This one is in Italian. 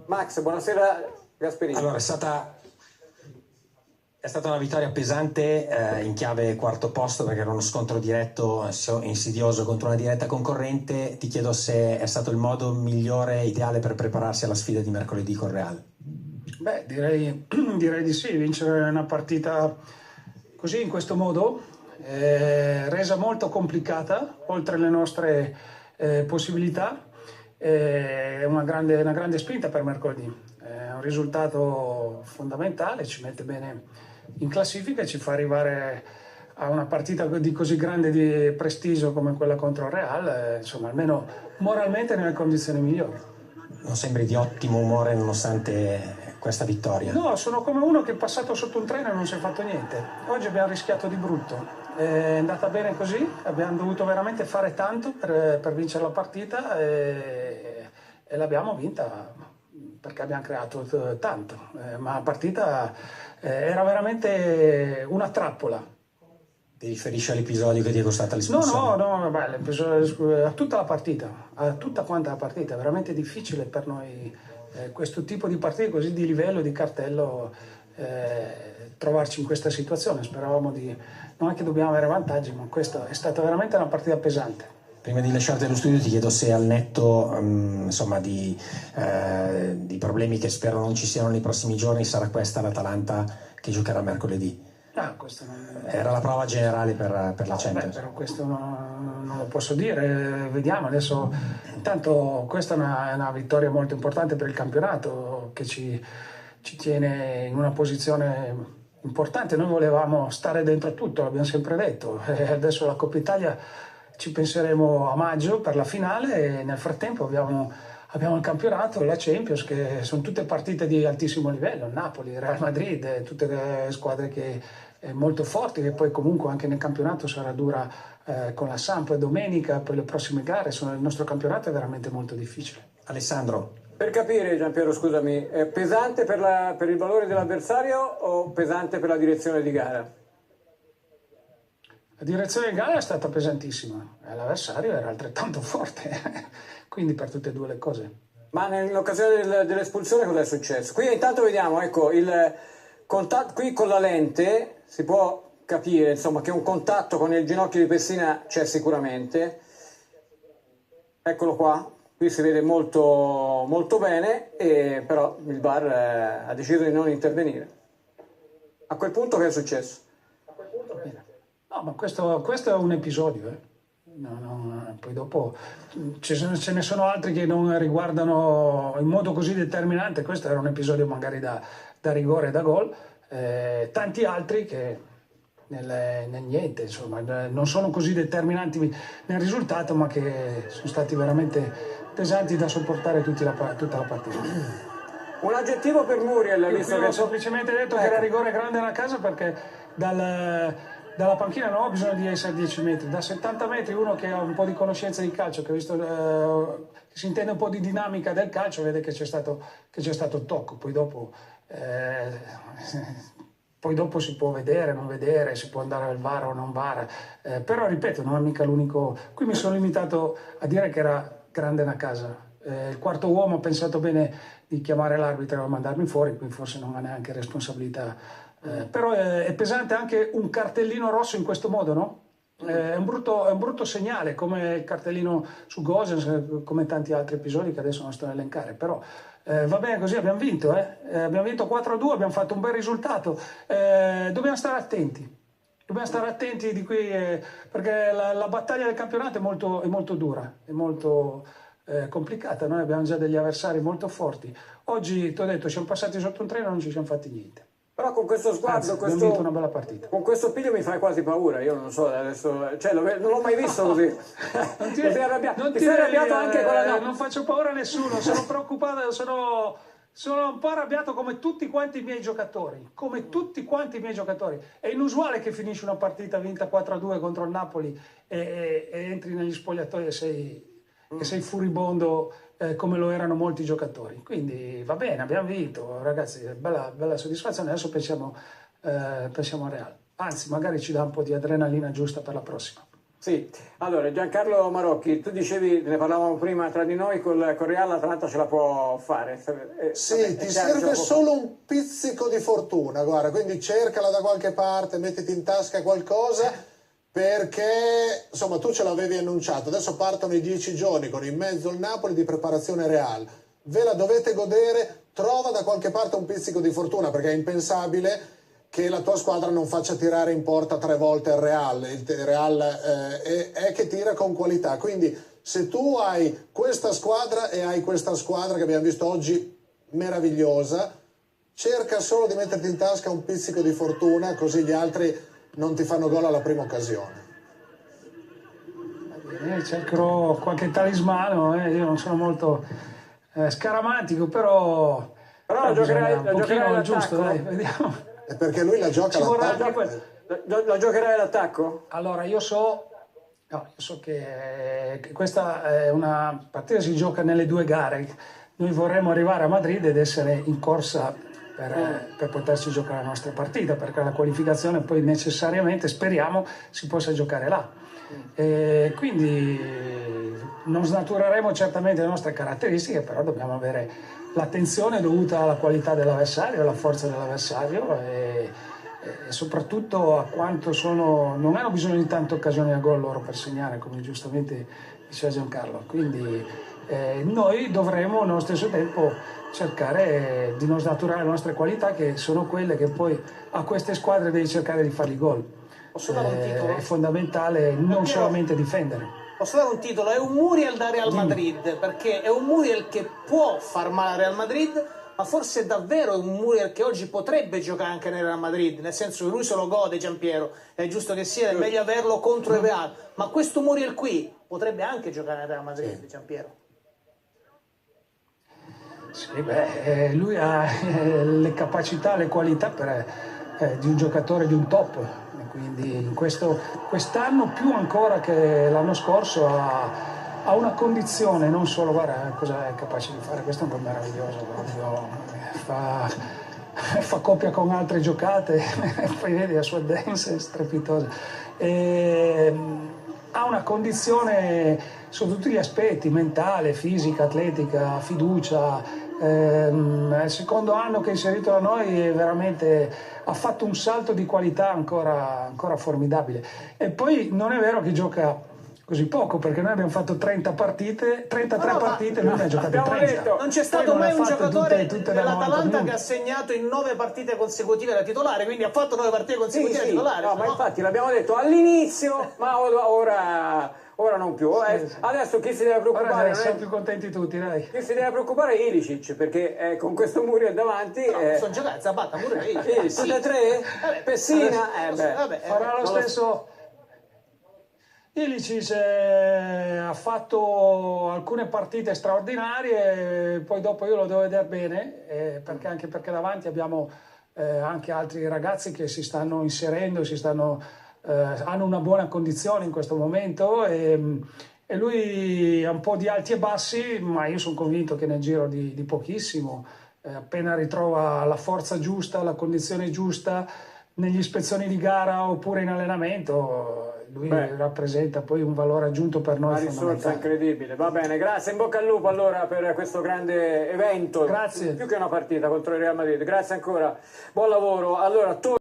Max, buonasera Gasperini. Allora, è stata una vittoria pesante in chiave quarto posto, perché era uno scontro diretto, insidioso contro una diretta concorrente. Ti chiedo se è stato il modo migliore, ideale per prepararsi alla sfida di mercoledì con Real. Beh, direi di sì. Vincere una partita così, in questo modo, resa molto complicata, oltre le nostre possibilità, è una grande spinta per mercoledì. È un risultato fondamentale, ci mette bene in classifica e ci fa arrivare a una partita di così grande di prestigio come quella contro il Real, insomma, almeno moralmente nelle condizioni migliori. Non sembri di ottimo umore nonostante questa vittoria? No, sono come uno che è passato sotto un treno e non si è fatto niente. Oggi abbiamo rischiato di brutto. È andata bene così, abbiamo dovuto veramente fare tanto per vincere la partita e l'abbiamo vinta perché abbiamo creato tanto. Ma la partita era veramente una trappola. Ti riferisci all'episodio che ti è costata l'espulsione? No, a tutta la partita, a tutta quanta la partita. È veramente difficile per noi questo tipo di partite così di livello, di cartello, trovarci in questa situazione. Speravamo non è che dobbiamo avere vantaggi, ma questa è stata veramente una partita pesante. Prima di lasciarti allo studio ti chiedo se, al netto insomma, di problemi che spero non ci siano nei prossimi giorni, sarà questa l'Atalanta che giocherà mercoledì. Questo Era la prova generale per la Champions. Però questo non lo posso dire, vediamo adesso. Intanto questa è una vittoria molto importante per il campionato, che ci tiene in una posizione importante. Noi volevamo stare dentro tutto, l'abbiamo sempre detto, e adesso la Coppa Italia ci penseremo a maggio per la finale, e nel frattempo abbiamo il campionato, la Champions, che sono tutte partite di altissimo livello, Napoli, Real Madrid, tutte le squadre che molto forti, che poi comunque anche nel campionato sarà dura, con la Samp domenica, poi le prossime gare. Il nostro campionato è veramente molto difficile. Alessandro, Per capire, Giampiero, scusami, è pesante per il valore dell'avversario o pesante per la direzione di gara? La direzione di gara è stata pesantissima, l'avversario era altrettanto forte, quindi per tutte e due le cose. Ma nell'occasione dell'espulsione cosa è successo? Qui intanto vediamo, ecco, il contatto qui con la lente si può capire, insomma, che un contatto con il ginocchio di Pessina c'è sicuramente. Eccolo qua, qui si vede molto, molto bene, però il VAR ha deciso di non intervenire. A quel punto che è successo? No, ma questo è un episodio. Poi dopo ce ne sono altri che non riguardano in modo così determinante. Questo era un episodio magari da rigore e da gol. Tanti altri che nel niente, insomma, non sono così determinanti nel risultato, ma che sono stati veramente pesanti da sopportare tutta la partita. Un aggettivo per Muriel, visto che ho semplicemente detto che era rigore grande nella casa, perché dalla panchina non ho bisogno di essere a 10 metri, da 70 metri uno che ha un po' di conoscenza di calcio, che ha visto, che si intende un po' di dinamica del calcio, vede che c'è stato il tocco. Poi dopo si può vedere, non vedere, si può andare al VAR o non VAR, però ripeto, non è mica l'unico. Qui mi sono limitato a dire che era grande una casa. Il quarto uomo ha pensato bene di chiamare l'arbitro e mandarmi fuori, qui forse non ha neanche responsabilità. Però è pesante anche un cartellino rosso in questo modo, no? È un brutto segnale, come il cartellino su Gosens, come tanti altri episodi che adesso non sto a elencare, però va bene così, abbiamo vinto, abbiamo vinto 4-2, abbiamo fatto un bel risultato, dobbiamo stare attenti. Dobbiamo stare attenti di qui, perché la battaglia del campionato è molto dura, è molto complicata. Noi abbiamo già degli avversari molto forti. Oggi, ti ho detto, siamo passati sotto un treno e non ci siamo fatti niente. Però con questo sguardo, abbiamo vinto una bella partita. Con questo piglio mi fai quasi paura, io non so adesso, cioè non l'ho mai visto così. Non ti sei arrabbiato anche con la... Non faccio paura a nessuno, sono preoccupato, sono un po' arrabbiato come tutti quanti i miei giocatori, È inusuale che finisci una partita vinta 4-2 contro il Napoli e entri negli spogliatoi e sei furibondo, come lo erano molti giocatori. Quindi va bene, abbiamo vinto, ragazzi, bella soddisfazione. Adesso pensiamo al Real, anzi magari ci dà un po' di adrenalina giusta per la prossima. Sì, allora Giancarlo Marocchi, tu dicevi, ne parlavamo prima tra di noi, col Real l'Atalanta ce la può fare. Sì, Vabbè, ti chiaro, serve solo un pizzico di fortuna, guarda, quindi cercala da qualche parte, mettiti in tasca qualcosa, perché insomma tu ce l'avevi annunciato, adesso partono i 10 giorni con in mezzo il Napoli di preparazione Real, ve la dovete godere, trova da qualche parte un pizzico di fortuna, perché è impensabile che la tua squadra non faccia tirare in porta 3 volte il Real è che tira con qualità, quindi se tu hai questa squadra e hai questa squadra che abbiamo visto oggi meravigliosa, cerca solo di metterti in tasca un pizzico di fortuna, così gli altri non ti fanno gol alla prima occasione. Cercherò qualche talismano, io non sono molto scaramantico, però Però bisogna la un pochino giocherai il giusto, all'attacco? dai, vediamo. È perché lui la gioca Ci vorrà all'attacco. anche La giocherai all'attacco? Allora, io so che questa è una partita che si gioca nelle 2 gare. Noi vorremmo arrivare a Madrid ed essere in corsa per poterci giocare la nostra partita, perché la qualificazione poi necessariamente, speriamo, si possa giocare là. Quindi non snatureremo certamente le nostre caratteristiche, però dobbiamo avere l'attenzione dovuta alla qualità dell'avversario, alla forza dell'avversario e soprattutto a quanto non hanno bisogno di tante occasioni a gol loro per segnare, come giustamente diceva Giancarlo. Quindi noi dovremo nello stesso tempo cercare di non snaturare le nostre qualità, che sono quelle che poi a queste squadre devi cercare di fargli gol. Posso dare un titolo? È fondamentale non solamente difendere. Posso dare un titolo? È un Muriel da Real Madrid, perché è un Muriel che può far male al Real Madrid, ma forse è davvero un Muriel che oggi potrebbe giocare anche nel Real Madrid, nel senso che lui se lo gode, Giampiero, è giusto che sia, è meglio averlo contro il Real, ma questo Muriel qui potrebbe anche giocare nel Real Madrid, Giampiero. Sì, lui ha le capacità, le qualità di un giocatore di un top, e quindi quest'anno più ancora che l'anno scorso ha una condizione, non solo, guarda cosa è capace di fare, questo è un po' meraviglioso, proprio, fa coppia con altre giocate, poi vedi la sua dance è strepitosa. Ha una condizione su tutti gli aspetti, mentale, fisica, atletica, fiducia. Il secondo anno che è inserito da noi ha fatto un salto di qualità ancora formidabile. E poi non è vero che gioca così poco, perché noi abbiamo fatto 33 partite, lui ne ha giocate 30. Non c'è stato mai un giocatore tutte dell'Atalanta che ha segnato in 9 partite consecutive da titolare, quindi ha fatto 9 partite consecutive da titolare. No, ma infatti l'abbiamo detto all'inizio, ma ora non più. Adesso chi si deve preoccupare? Siamo più contenti tutti, dai. Chi si deve preoccupare è Ilicic, perché con questo Muriel davanti... sono giocati, Zapata, pure Ilicic. Tutte e tre? Pessina? Farà lo stesso... Ilicic ha fatto alcune partite straordinarie, poi dopo io lo devo vedere bene, anche perché davanti abbiamo anche altri ragazzi che si stanno inserendo, hanno una buona condizione in questo momento e lui ha un po' di alti e bassi, ma io sono convinto che nel giro di pochissimo, appena ritrova la forza giusta, la condizione giusta, negli ispezioni di gara oppure in allenamento, lui rappresenta poi un valore aggiunto per noi. Una risorsa incredibile. Va bene, grazie, in bocca al lupo allora per questo grande evento. Grazie. Più che una partita contro il Real Madrid. Grazie ancora, buon lavoro. Allora,